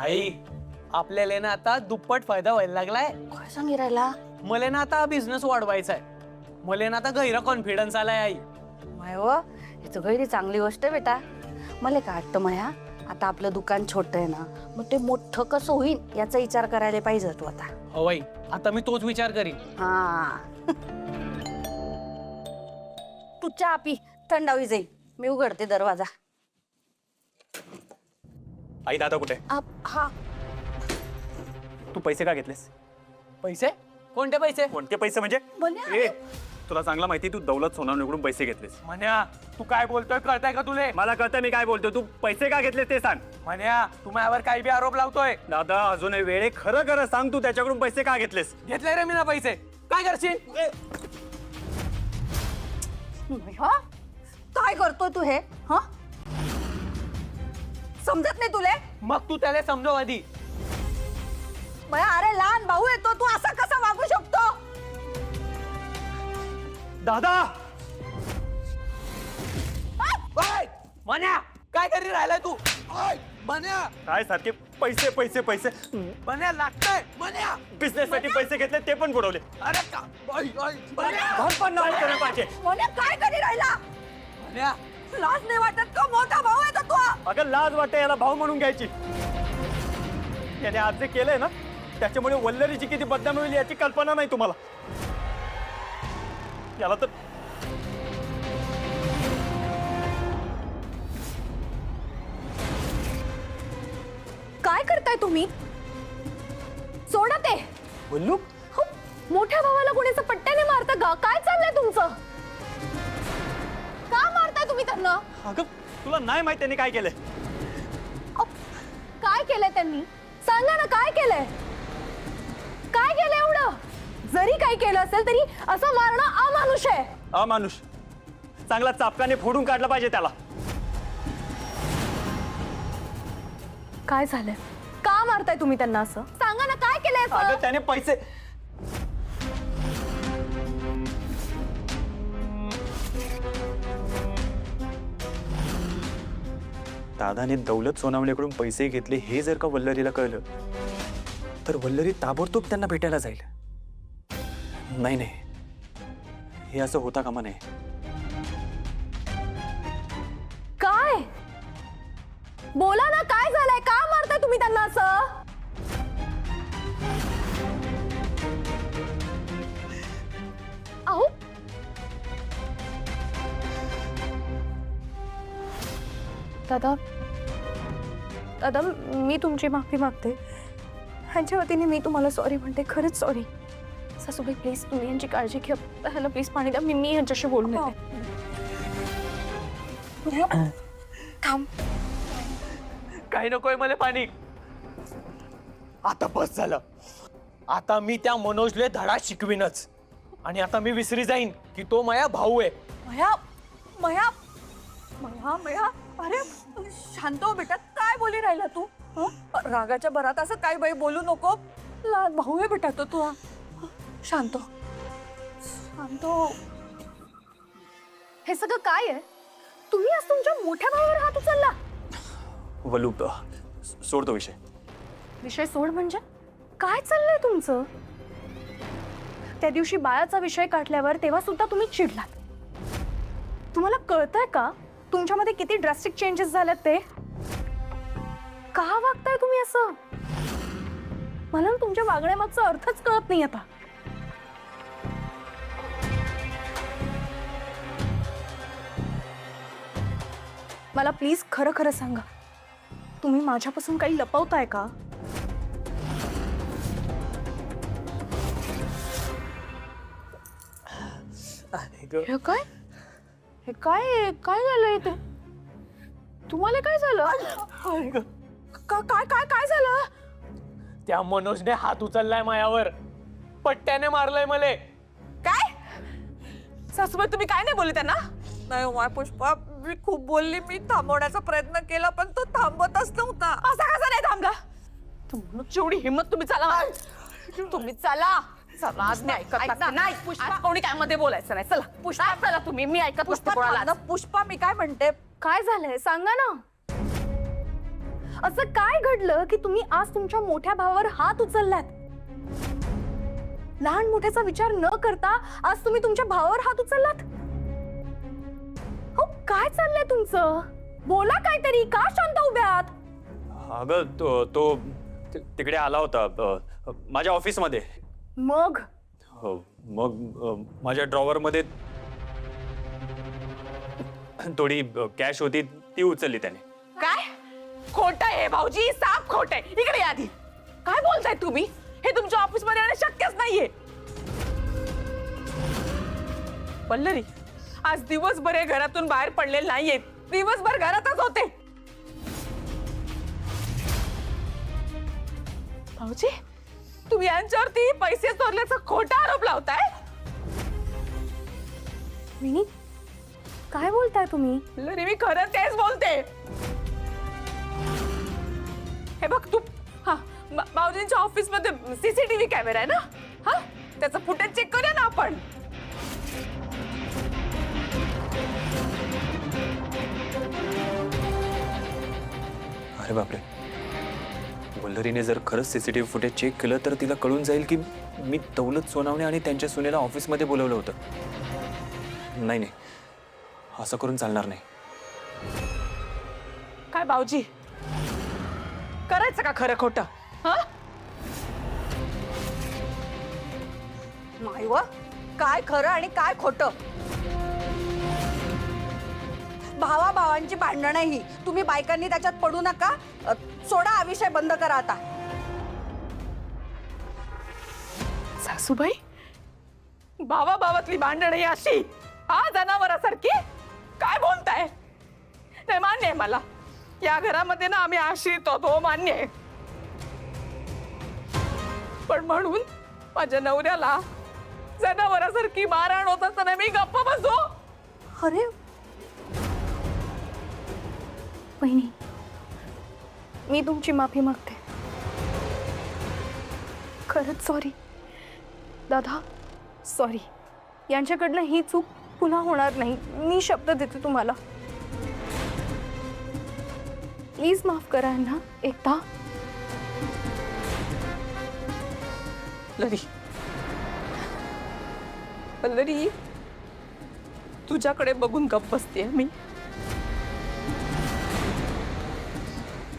आई आपल्याला ना आता दुप्पट फायदा व्हायला लागलाय. काय सांगी राहिला? मला ना आता बिझनेस वाढवायचा आहे. मला ना आता गैर कॉन्फिडन्स आलाय आई. माय व ही तर गैरी चांगली गोष्ट आहे बेटा. मला काय वाटतं माया, आता आपलं दुकान छोटं आहे ना, मग ते मोठं कसं होईल याचा विचार करायला पाहिजे तू आता. हो आई, आता मी तोच विचार करीन. हा तू चहा पी, थंडावी जाईल. मी उघडते दरवाजा. आई दादा कुठे? हा तू पैसे का घेतलेस? पैसे? कोणते पैसे? कोणते पैसे म्हणजे? बोल्या. ए, तुला चांगला माहिती तू दौलत सोनावणेकडून पैसे घेतलेस. म्हण्या तू काय बोलतोय कळतंय का तुले? मला कळतं मी काय बोलतोय. तू पैसे का घेतलेस ते सांग. म्हण्या तू माझ्यावर काही बी आरोप लावतोय. दादा अजून वेळ आहे. खरं खरं सांग तू त्याच्याकडून पैसे का घेतलेस? घेतले रे मी ना पैसे. काय करशील? हा? काय करतोय तू हे? हा समजत नाही तुले? मग तू त्याला समजव आधी. बया, अरे लहान भाऊ येतो, तू असा कसा वागू शकतो? दादा म्हण्या काय करी राहिलाय तू? म्हण्या काय सारखे पैसे पैसे पैसे म्हण्या लागतंय. म्हण्या बिझनेस साठी पैसे घेतले ते पण बुडवले. अरे का घर पण नाही करायला पाहिजे. म्हणे काय करी राहिला? म्हण्या लाज नाही वाटत का? मोठा भाऊ येतो तू. अगं लाज वाटते याला भाऊ म्हणून घ्यायची. याने आज जे केलंय ना त्याच्यामुळे वल्लरीची किती बदनामी होईल याची कल्पना नाही तुम्हाला. याला तर काय करताय तुम्ही? सोडा ते. बोलू हो, मोठ्या भावाला कोणीचं पट्ट्याने मारतं का? काय चाललंय तुमचं? का मारताय तुम्ही त्यांना? अगं तुला नाही माहित त्याने काय केलंय. काय केलंय त्यांनी? सांगा ना, काय केलंय? काय केलंय एवढं? जरी काय केलं असेल तरी असं मारणं अमानुष आहे. अमानुष चांगला चापकाने फोडून काढला पाहिजे त्याला. काय झालंय? का मारताय तुम्ही त्यांना असं? सांगा ना, काय केलंय असं? अगं त्याने पैसे दादाने दौलत सोनावणेकडून पैसे घेतले हे जर का वल्लरीला कळलं तर वल्लरी ताबडतोब त्यांना भेटायला जाईल. नाही नाही, हे असं होता कामा नये. काय? बोला ना, काय झालंय? का मारताय तुम्ही त्यांना असं? अहो, दादा दादा, मी तुमची माफी मागते. ह्यांच्या वतीने मी तुम्हाला सॉरी म्हणते. खरंच सॉरी. सासूबाई प्लीज तुम्ही यांची काळजी घ्या. ह्याला प्लीज पाणी द्या. मी यांच्याशी बोलून येते. थांब. काही नकोय मला पाणी. आता बस झालं. आता मी त्या मनोजले धडा शिकवीनच. आणि आता मी विसरी जाईन की तो माझा भाऊ आहे. मया मया मया मया अरे शांत हो बेटा. काय बोली राहिला तू? रागाच्या भरात असं काय बाई बोलू नको. लहान भाऊ आहे बेटा तो. तू शांत हो. शांत हो. हे सगळं काय आहे? तुम्ही आज तुमच्या मोठ्या भावावर हात उचलला. वलू सोडतो विषय. विषय सोड म्हणजे? काय चाललंय तुमचं? त्या दिवशी बाळाचा विषय काढल्यावर तेव्हा सुद्धा तुम्ही चिडलात. तुम्हाला कळतंय का तुमच्यामध्ये किती ड्रास्टिक चेंजेस झालेत ते? का वागताय तुम्ही असं? मला तुमच्या वागण्यामागचा अर्थच कळत नाही आता. मला प्लीज खरं खरं सांगा, तुम्ही माझ्यापासून काही लपवताय का? हे काय? हे काय काय झालं इथे? तुम्हाला काय झालं? काय काय काय झालं? त्या मनोजने हात उचललाय मायावर. पट्ट्याने मारलाय मले. काय? सासूबाई तुम्ही काय नाही बोलले त्यांना? नाही माय पुष्पा, मी खूप बोलली. मी थांबवण्याचा प्रयत्न केला पण तो थांबतच नव्हता. असा कसा नाही थांबला? जेवढी हिंमत तुम्ही चला. तुम्ही चला. चला आज नाही ऐकत नाही. पुष्पा कोणी काय मध्ये बोलायचं नाही. चला पुष्पा चला तुम्ही. मी ऐकत नसते कोणाला. पुष्पा मी काय म्हणते? काय झालंय सांगा ना. असं काय घडलं की तुम्ही आज तुमच्या मोठ्या भावावर हात उचललात? लहान मोठ्याचा विचार न करता आज तुम्ही तुमच्या भावावर हात उचललात? हो, काय चाललंय तुमचं? बोला काहीतरी, का शांत उभे आहात? अगं तो तिकडे आला होता माझ्या ऑफिसमध्ये. मग हो, मग माझ्या ड्रॉवरमध्ये थोडी कॅश होती, ती उचलली त्याने. काय खोट आहे भाऊजी, साफ खोट आहे. इकडे या आधी. काय बोलताय तुम्ही? हे तुमच्या ऑफिस मध्ये येणं शक्यच नाहीये. पल्लरी, आज दिवसभर हे घरातून बाहेर पडलेले नाहीयेत. दिवसभर घरातच होते. भाऊजी, तुम्ही यांच्यावरती पैसे चोरल्याचा खोटा आरोप लावताय. मिनी, काय बोलताय तुम्ही? पल्लरी, मी खरं तेच बोलते. हे बघ तू, हा भाऊजींच्या ऑफिस मध्ये सीसीटीव्ही कॅमेरा आहे ना? हा, त्याचं फुटेज चेक करूया ना आपण. अरे बापरे, वल्लरीने जर खरंच सीसीटीव्ही फुटेज चेक केलं तर तिला कळून जाईल की मी दौलत सोनावणे आणि त्यांच्या सुनेला ऑफिसमध्ये बोलवलं होतं. नाही नाही, असं करून चालणार नाही. काय भाऊजी, करायचं का खरं खोटं? हा, नाही व, काय खरं आणि काय खोटं? भावा भावांची भांडणं ही तुम्ही बायकांनी त्याच्यात पडू नका. सोडा, हा विषय बंद करा आता. सासूबाई, भावा भावातली भांडणं ही अशी, हा, जनावरासारखी? काय बोलताय? नाही, मान्य आहे मला, या घरामध्ये ना आम्ही आश्रित होतो, मान्य आहे. पण म्हणून माझ्या नवऱ्याला जनावरासारखी मारहाण होत असताना मी गप्प बसू? अरे बहिणी, मी तुमची माफी मागते. खरंच सॉरी. दादा सॉरी. यांच्याकडनं ही चूक पुन्हा होणार नाही. मी शब्द देते तुम्हाला. प्लीज माफ करा ना एकदा. पल्लरी, तुझ्याकडे बघून गप्प बसते मी.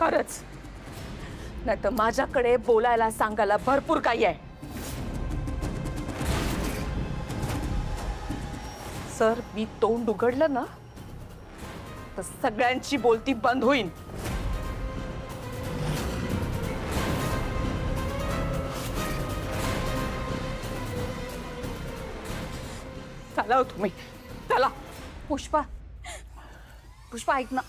खरंच, नाही तर माझ्याकडे बोलायला सांगायला भरपूर काही आहे. सर, मी तोंड उघडलं ना तर सगळ्यांची बोलती बंद होईल. चला हो तुम्ही, चला. पुष्पा, पुष्पा ऐक ना.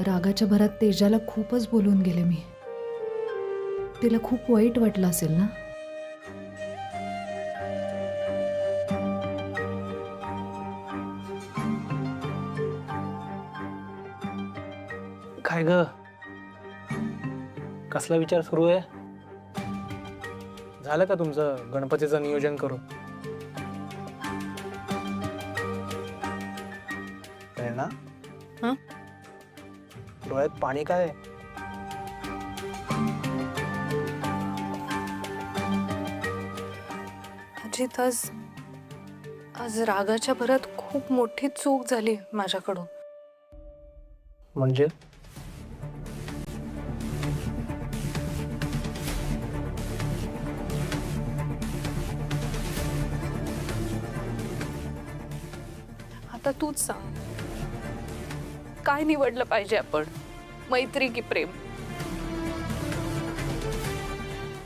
रागाच्या भरात तेजाला खूपच बोलून गेले मी. तिला खूप वाईट वाटलं असेल ना. काय ग, कसला विचार सुरू आहे? झालं का तुमचं गणपतीचं नियोजन करून? प्रेरणा, डोळ्यात पाणी काय आहे? अजित, आज रागाच्या भरात खूप मोठी चूक झाली माझ्याकडून. म्हणजे आता तूच सांग, काय निवडलं पाहिजे आपण, मैत्री की प्रेम?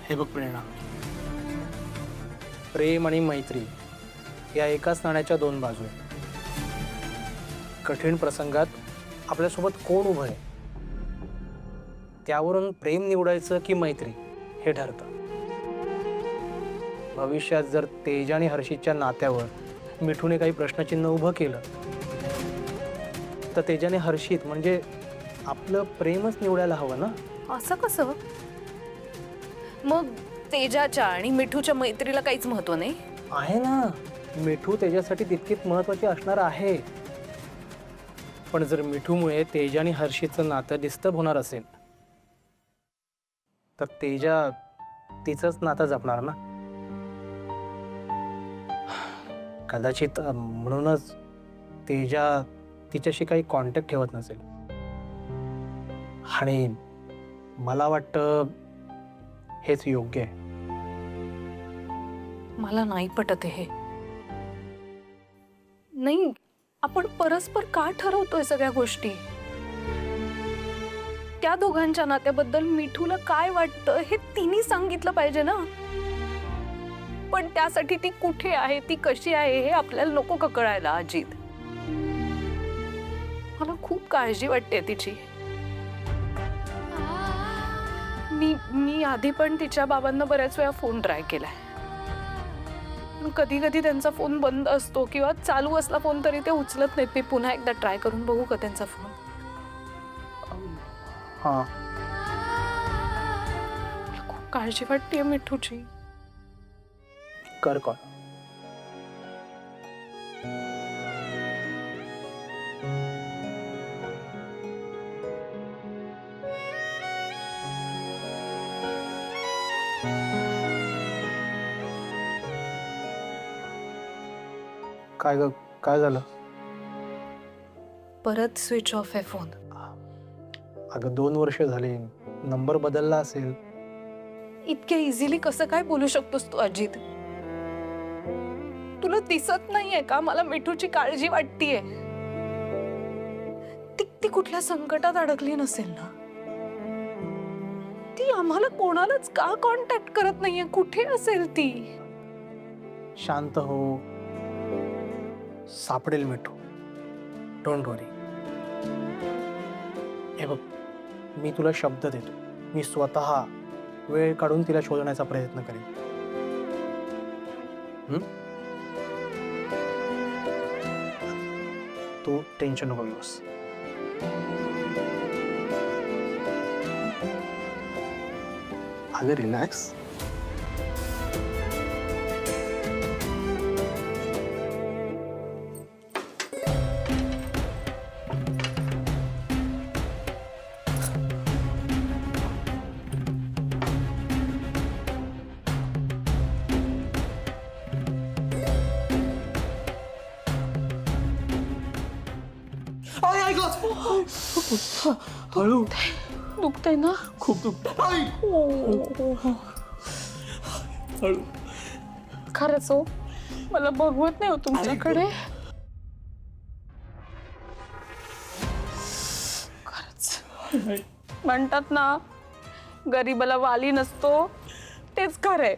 हे बघ प्रेरणा, प्रेम आणि मैत्री या एकाच नाण्याच्या दोन बाजू आहेत. कठीण प्रसंगात आपल्यासोबत कोण उभं आहे त्यावरून प्रेम निवडायचं की मैत्री हे ठरतं. भविष्यात जर तेज आणि हर्षितच्या नात्यावर मिठूने काही प्रश्नचिन्ह उभं केलं तर तेजाने हर्षित म्हणजे आपलं प्रेमच निवडायला हवं ना. असं कसं? मग तेजाच्या आणि मिठूच्या मैत्रीला काहीच महत्व नाही? आहे ना, मिठू त्याच्यासाठी तितकीच महत्वाची असणार आहे. पण जर मिठूमुळे तेजा आणि हर्षितचं नातं डिस्टर्ब होणार असेल तर तेजा तिचंच नातं जपणार ना. कदाचित म्हणूनच तेजा तिच्याशी काही कॉन्टॅक्ट ठेवत नसेल. आणि मला वाटतं हेच योग्य आहे. मला नाही पटत हे. नाही, आपण परस्पर का ठरवतोय सगळ्या गोष्टी? त्या दोघांच्या नात्याबद्दल मिठूला काय वाटतं हे तिने सांगितलं पाहिजे ना. पण त्यासाठी ती कुठे आहे, ती कशी आहे हे आपल्याला नको का कळायला अजित? मला खूप काळजी वाटते तिची. मी आधी पण तिच्या बाबांना बऱ्याच वेळा फोन ट्राय केलाय. कधी कधी त्यांचा फोन बंद असतो किंवा चालू असला फोन तरी ते उचलत नाहीत. मी पुन्हा एकदा ट्राय करून बघू का त्यांचा फोन? हां, मला खूप काळजी वाटते मिठूची. कर कॉल. काय ग, काय झालं? परत स्विच ऑफ आहे फोन. अगं 2 वर्ष झाली, नंबर बदलला असेल. इतक्या इझिली कसं काय बोलू शकतोस तू अजित? तुला दिसत नाहीये का मला मिठूची काळजी वाटतीये? ती कुठल्या संकटात अडकली नसेल ना? ती आम्हाला कोणालाच का कॉन्टॅक्ट करत नाहीये? कुठे असेल ती? शांत हो, सापडेल मिठू. डोंट वरी. हे बघ, मी तुला शब्द देतो, मी स्वतः वेळ काढून तिला शोधण्याचा प्रयत्न करेन. तू टेन्शन नको घेऊस. अगं रिलॅक्स. हळू. दुखतंय ना? खूप दुखत. खरंच हो, मला बघवत नाही हो तुमच्याकडे. खरंच म्हणतात ना, गरीबाला वाली नसतो, तेच खरंय.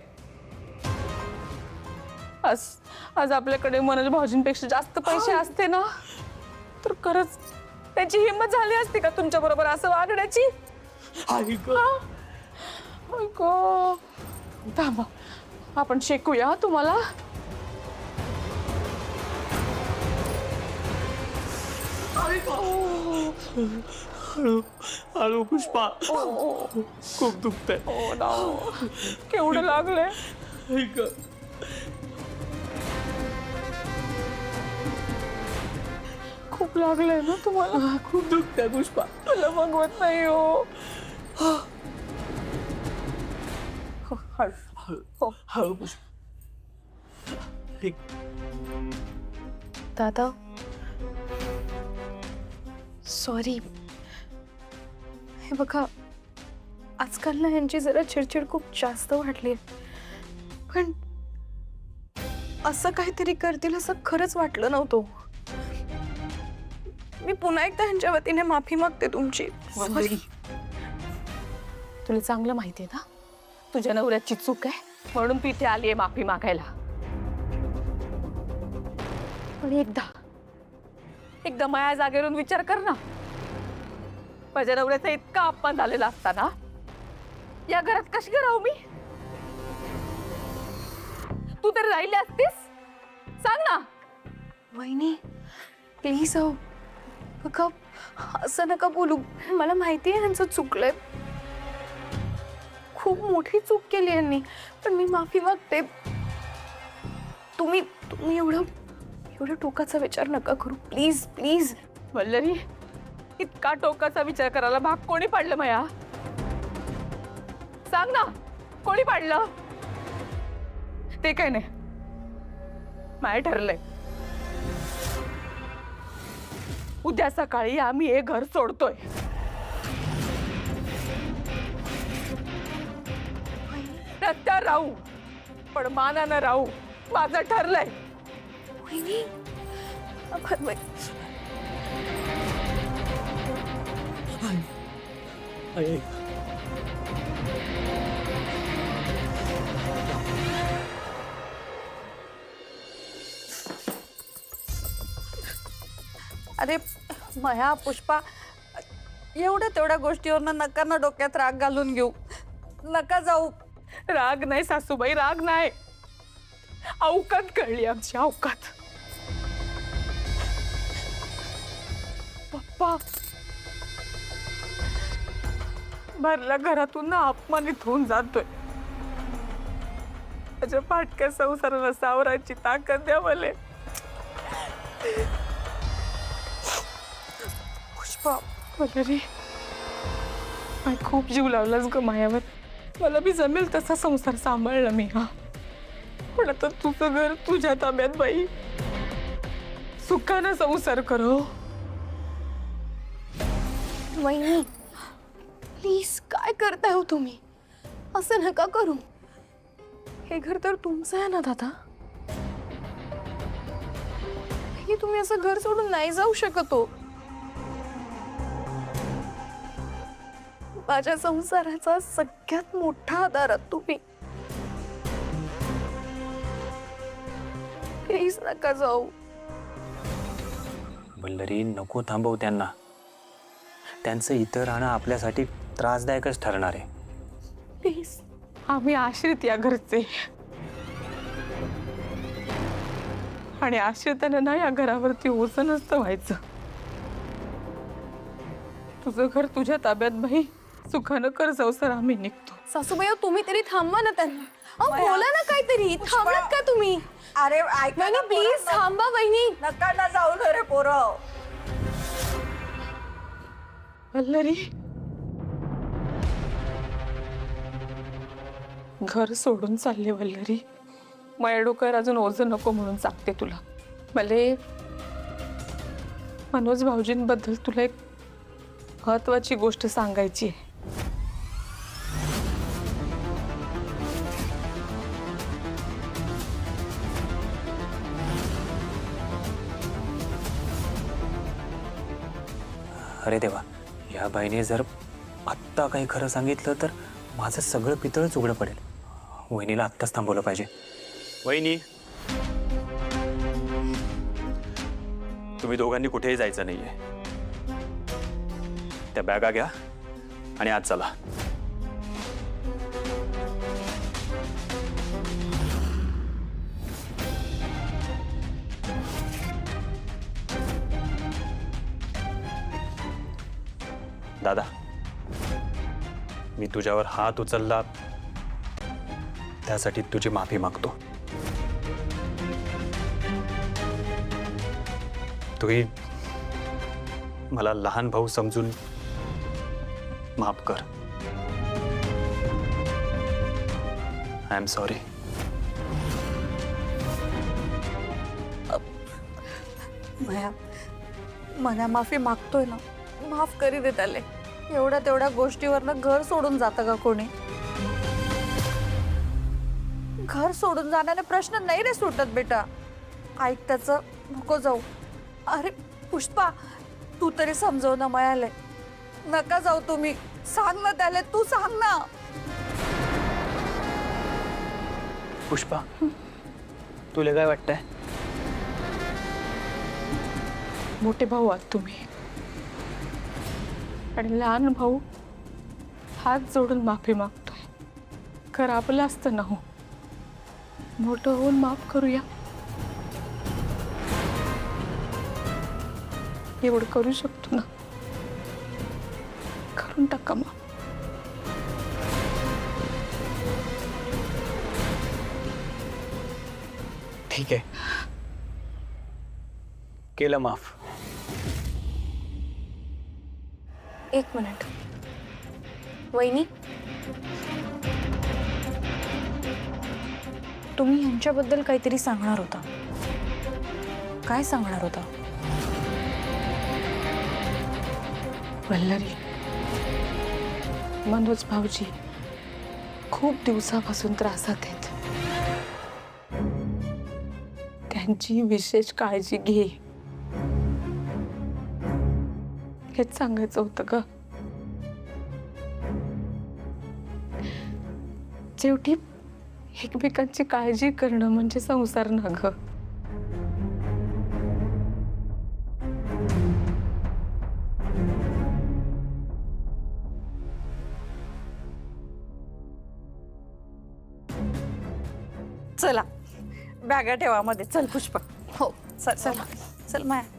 आज आपल्याकडे मनोज भाऊजींपेक्षा जास्त पैसे असते ना तर खरंच त्याची हिंमत झाली असती का तुमच्या बरोबर असं वागण्याची? थांबा, आपण शेकूया तुम्हाला. हळू पुष्पा, खूप दुखतंय. केवढं लागलंय? खूप लागलंय ना तुम्हाला? खूप दुखतंय पुष्पा. मला बघवत नाही हो. हळू पुष्पा. ठीक. दादा, सॉरी. हे बघा, आजकाल ना यांची जरा चिडचिड खूप जास्त वाढली. पण असं काहीतरी करतील असं खरंच वाटलं नव्हतं. मी पुन्हा एकदा यांच्या वतीने माफी मागते तुमची. Sorry. तुला चांगलं माहितीये ना तुझ्या नवऱ्याची चूक आहे म्हणून तू इथे आलीये माफी मागायला. पण एकदा माया जागेवरून विचार कर ना. माझ्या नवऱ्याचा इतका अपमान झालेला असताना या घरात कशी राहू मी? तू तरी राहिली असतीस? सांग ना. वहिनी प्लीज, बघा असं नका बोलू. मला माहिती आहे यांचं चुकलंय. खूप मोठी चूक केली यांनी, पण मी माफी मागते. तुम्ही तुम्ही एवढं टोकाचा विचार नका करू, प्लीज प्लीज. वल्लरी, इतका टोकाचा विचार करायला भाग कोणी पाडलं मया? सांग ना, कोणी पाडलं? ते काय नाही, माय ठरलंय. उद्या सकाळी आम्ही हे घर सोडतोय. रस्त्यावर राहू पण मानानं राहू, माझं ठरलंय. वहिनी, अरे मया, पुष्पा, एवढ्या तेवढ्या गोष्टीवरनं नका ना डोक्यात राग घालून घेऊ. नका जाऊ. राग नाही सासूबाई, राग नाही. अवकात कळली आमची, अवकात. पप्पा भरल्या घरातून ना अपमानित होऊन जातोय. माझ्या फाटक्या संसाराला सावरायची ताकद द्या मले. पुष्पा, वगैरे खूप जीव लावलास ग मायावर. मला बी जमेल तसा संसार सांभाळला मी. हा, पण आता तुझं घर तुझ्या ताब्यात बाई. सुखानं संसार करो. वहिनी, प्लीज, काय करताय हो तुम्ही? असं नका करू. हे घर तर तुमचं आहे ना दादा. वहिनी, तुम्ही असं घर सोडून नाही जाऊ शकत हो. माझ्या संसाराचा सगळ्यात मोठा आधार आहात तुम्ही. प्लीज नका जाऊ. वल्लरी, नको थांबव त्यांना. त्यांचं इथं राहणं आपल्यासाठी त्रासदायकच ठरणार आहे. प्लीज. आम्ही आश्रित या घरचे, आणि आश्रितानं ना या घरावरती ओझं नसतं व्हायचं. तुझं घर तुझ्या ताब्यात बाई. सुखानं कर संसार, आम्ही निघतो. सासूबाई, तुम्ही तरी थांबा ना त्यांना. अहो, बोला ना काहीतरी. थांबलात का तुम्ही? अरे ऐका ना, प्लीज थांबा वहिनी. नका ना जाऊ रे पोरं. वल्लरी, घर सोडून चालले वल्लरी. माझ्या डोक्यावर अजून ओझं नको म्हणून सांगते तुला. भले मनोज भाऊजींबद्दल तुला एक महत्वाची गोष्ट सांगायची आहे. अरे देवा, या बाईने जर आत्ता काही खरं सांगितलं तर माझं सगळं पितळच उघडं पडेल. वहिनीला आत्ताच थांबवलं पाहिजे. वहिनी, तुम्ही दोघांनी कुठेही जायचं नाहीये. त्या बॅगा घ्या आणि आज चला. दादा, मी तुझ्यावर हात उचलला त्यासाठी तुझी माफी मागतो. तूही मला लहान भाऊ समजून माफ कर. I am sorry. मला माफी मागतोय ना, माफ करी दे त्याले. एवढ्या तेवढ्या गोष्टीवरनं घर सोडून जातं का कोणी? घर सोडून जाण्याने प्रश्न नाही रे सुटत बेटा. ऐक त्याचं, नको जाऊ. अरे पुष्पा, तू तरी समजव ना मयाले. नका जाऊ तुम्ही. सांग ना त्याला, तू सांग ना. पुष्पा, तुला काय वाटतंय? मोठे भाऊ आहात तुम्ही, आणि लहान भाऊ हात जोडून माफी मागतोय. खरं आपलं असतं ना हो, मोठं होऊन माफ करूया. एवढं करू शकतो ना, करून टाका माफ. ठीक आहे, केलं माफ. एक मिनिट वहिनी, तुम्ही यांच्याबद्दल काहीतरी सांगणार होता. काय सांगणार होता? वल्लरी, मनोज भाऊजी खूप दिवसापासून त्रासात आहेत. त्यांची विशेष काळजी घे, हेच सांगायचं होतं ग. शेवटी एकमेकांची काळजी करणं म्हणजे संसार ना ग. चला बॅगा ठेवा मध्ये. चल पुष्पा. हो चल चला चल माया.